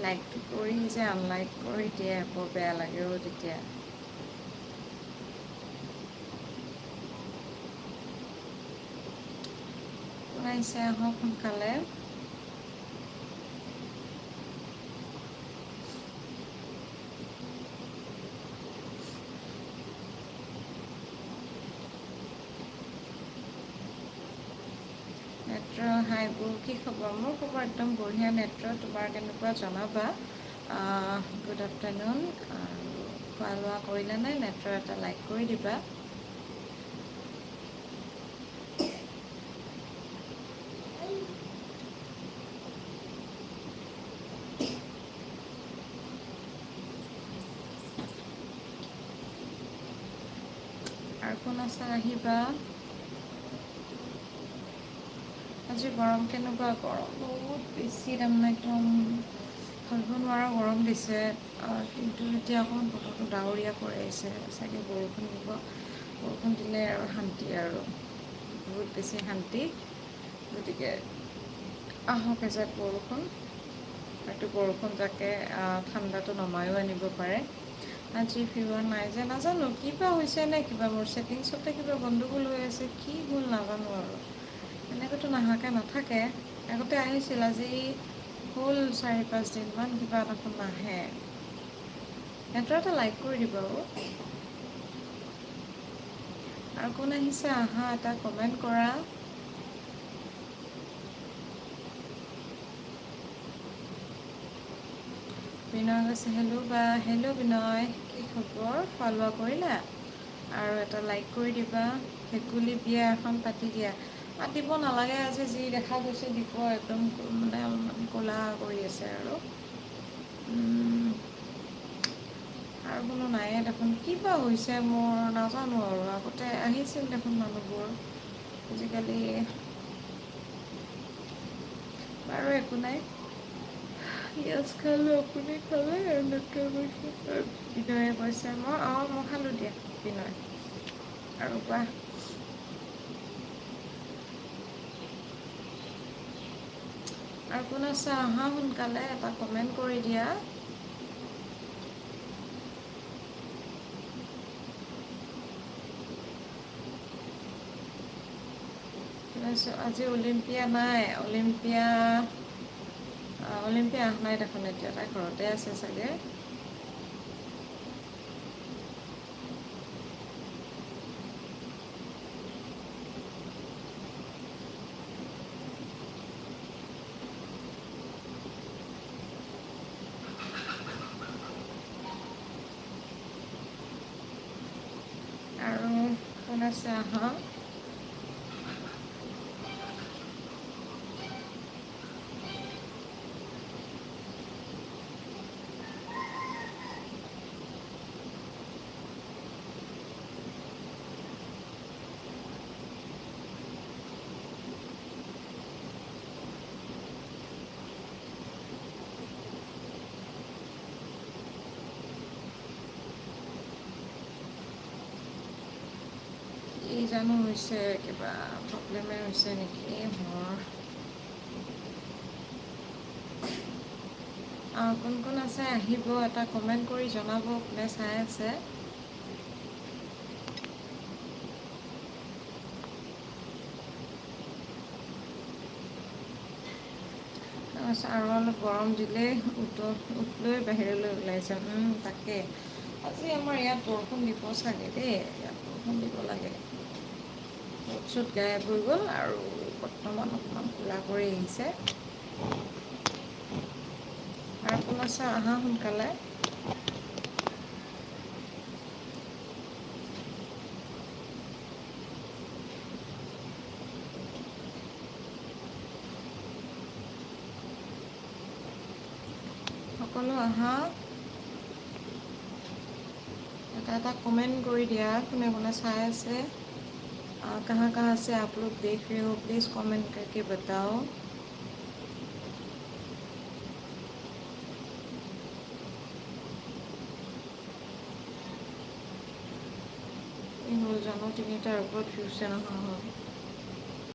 লাইকটো কৰি যে আনলাইক কৰি দিয়ে বৰ বেয়া লাগেও তেতিয়া। ওলাইছে আহক সোনকালে। নেত্ৰ হাইবোৰ কি খবৰ? মোৰ খবৰ একদম বঢ়িয়া নেত্ৰ, তোমাৰ কেনেকুৱা জনাবা। Good afternoon. আৰু খোৱা লোৱা কৰিলে নাই? নেত্ৰ এটা লাইক কৰি দিবা। আৰু কোন আছে আহিবা। আজি গৰম কেনেকুৱা? গৰম বহুত বেছি তাৰমানে একদম থাকিব নোৱাৰা গৰম দিছে। কিন্তু এতিয়া অকণমান বতৰটো ডাৱৰীয়া কৰি আহিছে, চাগে বৰষুণ দিব। বৰষুণ দিলে আৰু শান্তি আৰু বহুত বেছি শান্তি। গতিকে আহক এজাক বৰষুণ। হয়তো বৰষুণ যাকে ঠাণ্ডাটো নমায়ো আনিব পাৰে। আজি ফিৰোৱা নাই যে, নাজানো কিবা হৈছে নে কিবা মোৰ ছেটিংছতে কিবা গণ্ডগোল হৈ আছে। কি হ'ল নাজানো আৰু। এনেকৈতো নাহাকে নাথাকে, আগতে আহিছিল আজি হ'ল 4-5 দিনমান কিবা দেখোন নাহে। নেত্ৰ এটা লাইক কৰি দিবা অ'। আৰু কোন আহিছে আহা, এটা কমেণ্ট কৰা। বিনয় কৈছে হেল্ল' বা, হেল্ল' বিনয় কি খবৰ? খোৱা লোৱা কৰিলা? আৰু এটা লাইক কৰি দিবা। ভেকুলী বিয়া এখন পাতি দিয়া। পাতিব নালাগে, আজি যি দেখা গৈছে দিব একদম মানে অলপমান ক'লা কৰি আছে আৰু। আৰু কোনো নায়ে দেখোন, কি বা হৈছে মোৰ নাজানো আৰু আগতে আহিছিল দেখোন মানুহবোৰ। আজিকালি বাৰু একো নাই। পিঁয়াজ খালোঁ, আপুনি খালে? বিনয়ে কৈছে মই খালোঁ দিয়া বিনয়। আৰু কোৱা। আৰু কোন আছে আহা সোনকালে, এটা কমেণ্ট কৰি দিয়া। আজি অলিম্পিয়া নাই, অলিম্পিয়া অহা নাই দেখোন এতিয়া, তাই ঘৰতে আছে চাগে। আৰু কোন আছে আহা। কি জানো হৈছে, কিবা প্ৰব্লেমে হৈছে নেকি মোৰ। কোন কোন আছে আহিব, এটা কমেণ্ট কৰি জনাব কোনে চাই আছে। আৰু অলপ গৰম দিলেই উঠ লৈ বাহিৰলৈ ওলাই যাম, তাকে। আজি আমাৰ ইয়াত বৰষুণ দিব চাগে দেই, ইয়াত বৰষুণ দিব লাগে। ৰ'দ চ'দ গায়ব হৈ গ'ল আৰু বৰ্তমান অকণমান ক'লা কৰি আহিছে। আৰু কোন আছে আহা সোনকালে। সকলো আহা। এটা কমেণ্ট কৰি দিয়া, কোনে কোনে চাই আছে। कहाँ कहाँ से आप लोग देख रहे हो प्लीज़ कमेंट करके बताओ। এই হ'ল জানো 3টাৰ ওপৰত ভিউছে নহা হ'ল।